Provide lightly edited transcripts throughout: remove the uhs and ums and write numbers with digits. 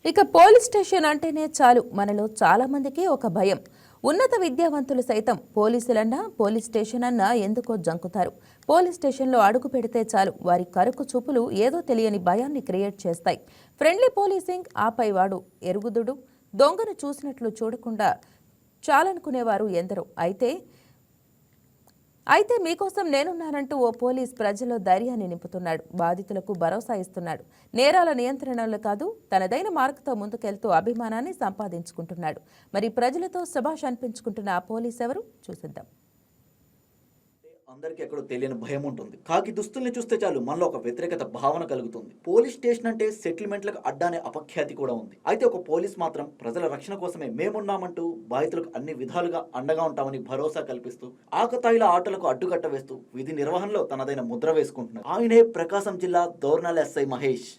ఇక police station అంటేనే చాలు మనలో చాలా మందికి ఒక భయం. ఉన్నత విద్యావంతులు సైతం పోలీసులన్నా పోలీస్ స్టేషన్ అన్నా ఎందుకో జంకుతారు. పోలీస్ స్టేషన్లో అడుగు పెడితే చాలు వారి కరుకు చూపులు ఏదో తెలియని భయాన్ని క్రియేట్ చేస్తాయి. ఫ్రెండ్లీ పోలీసింగ్, ఆపై వాడు ఎరుగుదుడు, దొంగను చూసినట్లు చూడకుండా చాలనుకునేవారు ఎందరో. అయితే మీకోసం నేనున్నానంటూ ఓ పోలీస్ ప్రజల్లో ధైర్యాన్ని నింపుతున్నాడు. బాధితులకు భరోసా ఇస్తున్నాడు. నేరాల నియంత్రణలో కాదు, తనదైన మార్గంతో ముందుకెళ్తూ అభిమానాన్ని సంపాదించుకుంటున్నాడు. మరి ప్రజలతో శభాష్ అనిపించుకుంటున్న ఆ పోలీస్ ఎవరు చూసిద్దాం. అందరికీ ఎక్కడో తెలియని భయం ఉంటుంది. కాకి దుస్తుల్ని చూస్తే చాలు మనలో ఒక వ్యతిరేకత భావన కలుగుతుంది. పోలీస్ స్టేషన్ అంటే సెటిల్మెంట్లకు అడ్డానే అపఖ్యాతి కూడా ఉంది. అయితే ఒక పోలీస్ మాత్రం ప్రజల రక్షణ కోసమే మేమున్నామంటూ బాధితులకు అన్ని విధాలుగా అండగా ఉంటామని భరోసా కల్పిస్తూ ఆకతాయిల ఆటలకు అడ్డుకట్ట వేస్తూ విధి నిర్వహణలో తనదైన ముద్ర వేసుకుంటున్నారు. ఆయనే ప్రకాశం జిల్లా దోర్నాల ఎస్ఐ మహేష్.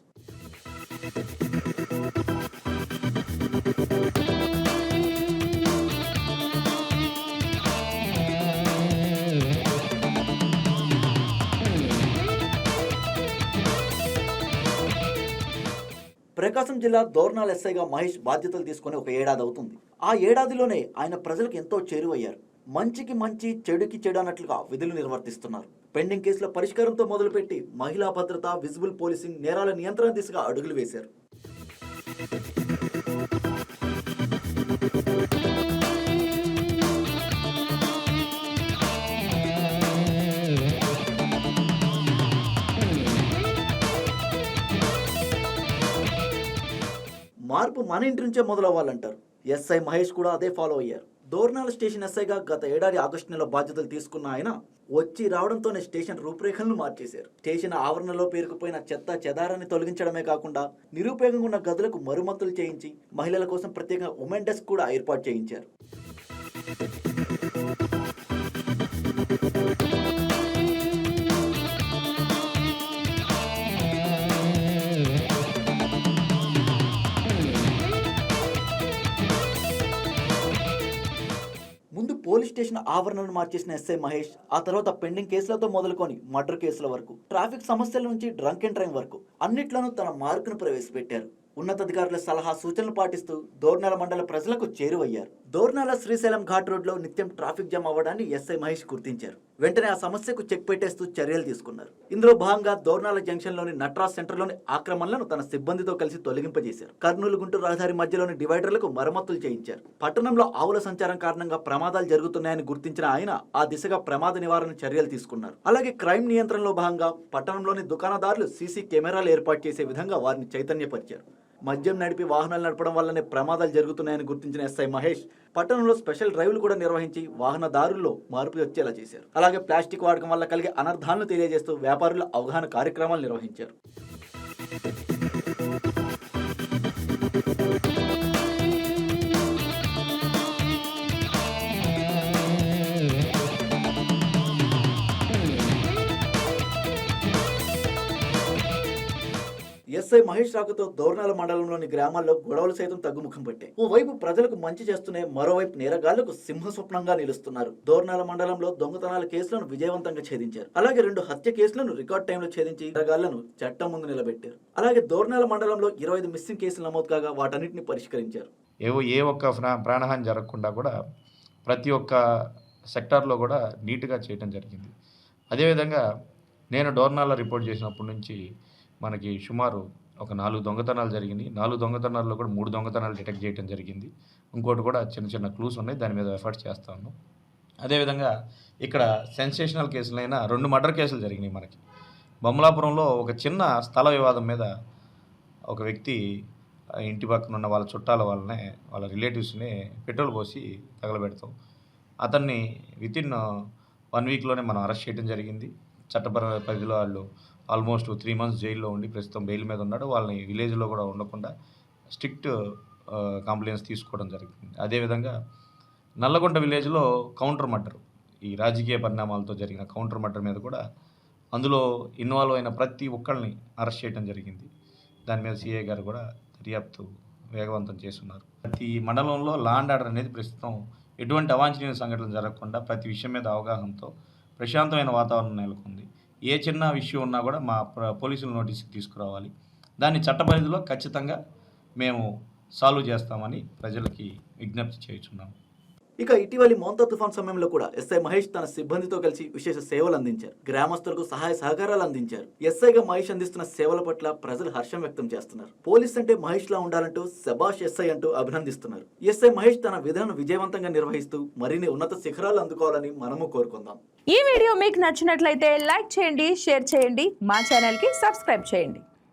ప్రకాశం జిల్లా దోర్నాల్ ఎస్ఐగా మహేష్ బాధ్యతలు తీసుకుని ఒక ఏడాది అవుతుంది. ఆ ఏడాదిలోనే ఆయన ప్రజలకు ఎంతో చేరువయ్యారు. మంచికి మంచి, చెడుకి చెడు అన్నట్లుగా విధులు నిర్వర్తిస్తున్నారు. పెండింగ్ కేసుల పరిష్కారంతో మొదలుపెట్టి మహిళా భద్రత, విజిబుల్ పోలీసింగ్, నేరాల నియంత్రణ దిశగా అడుగులు వేశారు. మార్పు మన ఇంటి నుంచే మొదలవ్వాలంటారు. ఎస్ఐ మహేష్ కూడా అదే ఫాలో అయ్యారు. దోర్నాల స్టేషన్ ఎస్ఐగా గత ఏడాది ఆగస్టు నెలలో బాధ్యతలు తీసుకున్న ఆయన వచ్చి రావడంతోనే స్టేషన్ రూపురేఖలను మార్చేశారు. స్టేషన్ ఆవరణలో పేరుకుపోయిన చెత్త చెదారాన్ని తొలగించడమే కాకుండా నిరుపయోగంగా ఉన్న గదులకు మరమ్మతులు చేయించి మహిళల కోసం ప్రత్యేకంగా ఉమెన్ డెస్క్ కూడా ఏర్పాటు చేయించారు. ముందు పోలీస్ స్టేషన్ ఆవరణను మార్చేసిన ఎస్ఐ మహేష్ ఆ తర్వాత పెండింగ్ కేసులతో మొదలుకొని మర్డర్ కేసుల వరకు, ట్రాఫిక్ సమస్యల నుంచి డ్రంక్ అండ్ డ్రైవ్ వరకు అన్నిట్లోనూ తన మార్కును ప్రవేశపెట్టారు. ఉన్నతాధికారుల సలహా సూచనలు పాటిస్తూ దోర్నాల మండల ప్రజలకు చేరువయ్యారు. దోర్నాల శ్రీశైలం ఘాట్ రోడ్ లో నిత్యం ట్రాఫిక్ జామ్ అవ్వడాన్ని ఎస్ఐ మహేష్ గుర్తించారు. వెంటనే ఆ సమస్యకు చెక్ పెట్టేస్తూ చర్యలు తీసుకున్నారు. ఇందులో భాగంగా దోర్నాల జంక్షన్ లోని నట్రాజ్ సెంటర్ లోని ఆక్రమణలను తన సిబ్బందితో కలిసి తొలగింపజేశారు. కర్నూలు గుంటూరు రహదారి మధ్యలోని డివైడర్లకు మరమ్మతులు చేయించారు. పట్టణంలో ఆవుల సంచారం కారణంగా ప్రమాదాలు జరుగుతున్నాయని గుర్తించిన ఆయన ఆ దిశగా ప్రమాద నివారణ చర్యలు తీసుకున్నారు. అలాగే క్రైమ్ నియంత్రణలో భాగంగా పట్టణంలోని దుకాణదారులు సీసీ కెమెరాలు ఏర్పాటు చేసే విధంగా వారిని చైతన్యపరిచారు. మద్యం నడిపి వాహనాలు నడపడం వల్లనే ప్రమాదాలు జరుగుతున్నాయని గుర్తించిన ఎస్ఐ మహేష్ పట్టణంలో స్పెషల్ డ్రైవ్లు కూడా నిర్వహించి వాహనదారుల్లో మార్పు వచ్చేలా చేశారు. అలాగే ప్లాస్టిక్ వాడకం వల్ల కలిగే అనర్థాలను తెలియజేస్తూ వ్యాపారుల అవగాహన కార్యక్రమాలు నిర్వహించారు. ఎస్ఐ మహేష్ రాకతో దోర్నాల మండలంలోని గ్రామాల్లో గొడవలు సైతం తగ్గుముఖం పట్టాయి. ఓవైపు ప్రజలకు మంచి చేస్తూనే మరోవైపు నేరగాళ్లకు సింహస్వప్నంగా నిలుస్తున్నారు. దోర్నాల మండలంలో దొంగతనాల కేసులను విజయవంతంగా ఛేదించారు. అలాగే 2 హత్య కేసులను రికార్డ్ టైంలో ఛేదించి నేరగాళ్లను చట్టం ముందు నిలబెట్టారు. అలాగే దోర్నాల మండలంలో 25 మిస్సింగ్ కేసులు నమోదు కాగా వాటన్నిటిని పరిష్కరించారు. ఏ ఒక్క ప్రాణహాని జరగకుండా కూడా ప్రతి ఒక్క సెక్టార్లో కూడా నీట్గా చేయడం జరిగింది. అదేవిధంగా నేను డోర్నాల రిపోర్ట్ చేసినప్పటి నుంచి మనకి సుమారు ఒక 4 దొంగతనాలు జరిగింది. 4 దొంగతనాల్లో కూడా 3 దొంగతనాలు డిటెక్ట్ చేయడం జరిగింది. ఇంకోటి కూడా చిన్న క్లూస్ ఉన్నాయి, దాని మీద ఎఫర్ట్స్ చేస్తాను. అదేవిధంగా ఇక్కడ సెన్సేషనల్ కేసులైన 2 మర్డర్ కేసులు జరిగినాయి. మనకి బొమ్మలాపురంలో ఒక చిన్న స్థల వివాదం మీద ఒక వ్యక్తి ఇంటి పక్కన ఉన్న వాళ్ళ చుట్టాల వాళ్ళ రిలేటివ్స్ని పెట్రోల్ పోసి తగలబెడతాం. అతన్ని వితిన్ 1 వీక్లోనే మనం అరెస్ట్ చేయడం జరిగింది. చట్టపరమైన పరిధిలో వాళ్ళు ఆల్మోస్ట్ 3 మంత్స్ జైల్లో ఉండి ప్రస్తుతం బెయిల్ మీద ఉన్నాడు. వాళ్ళని విలేజ్లో కూడా ఉండకుండా స్ట్రిక్ట్ కంప్లైంట్స్ తీసుకోవడం జరిగింది. అదేవిధంగా నల్లగొండ విలేజ్లో కౌంటర్ మర్డర్, ఈ రాజకీయ పరిణామాలతో జరిగిన కౌంటర్ మర్డర్ మీద కూడా అందులో ఇన్వాల్వ్ అయిన ప్రతి ఒక్కరిని అరెస్ట్ చేయడం జరిగింది. దాని మీద సిఐ గారు కూడా దర్యాప్తు వేగవంతం చేస్తున్నారు. ప్రతి మండలంలో లా అండ్ ఆర్డర్ అనేది ప్రస్తుతం ఎటువంటి అవాంఛనీయ సంఘటనలు జరగకుండా ప్రతి విషయం మీద అవగాహనతో ప్రశాంతమైన వాతావరణం నెలకొంది. ఏ చిన్న విషయం ఉన్నా కూడా మా పోలీసుల నోటీస్కి తీసుకురావాలి. దాన్ని చట్ట పరిధిలో ఖచ్చితంగా మేము సాల్వ్ చేస్తామని ప్రజలకి విజ్ఞప్తి చేయుచున్నాము. ఇక ఇటీవలి మోంతా తుఫాన్ సమయంలో కూడా ఎస్ఐ మహేష్ తన సిబ్బందితో కలిసి విశేష సేవలు అందించారు. గ్రామస్తులకు సహాయ సహకారాలు అందించారు. ఎస్ఐగా మహేష్ అందిస్తున్న సేవల పట్ల ప్రజలు హర్షం వ్యక్తం చేస్తున్నారు. పోలీస్ అంటే మహేష్ లా ఉండాలంటూ శబాష్ ఎస్ఐ అంటూ అభినందిస్తున్నారు. ఎస్ఐ మహేష్ తన విధులను విజయవంతంగా నిర్వహిస్తూ మరిన్ని ఉన్నత శిఖరాలు అందుకోవాలని మనము కోరుకుందాం. ఈ వీడియో మీకు నచ్చినట్లయితే లైక్ చేయండి, షేర్ చేయండి, మా ఛానల్కి సబ్స్క్రైబ్ చేయండి.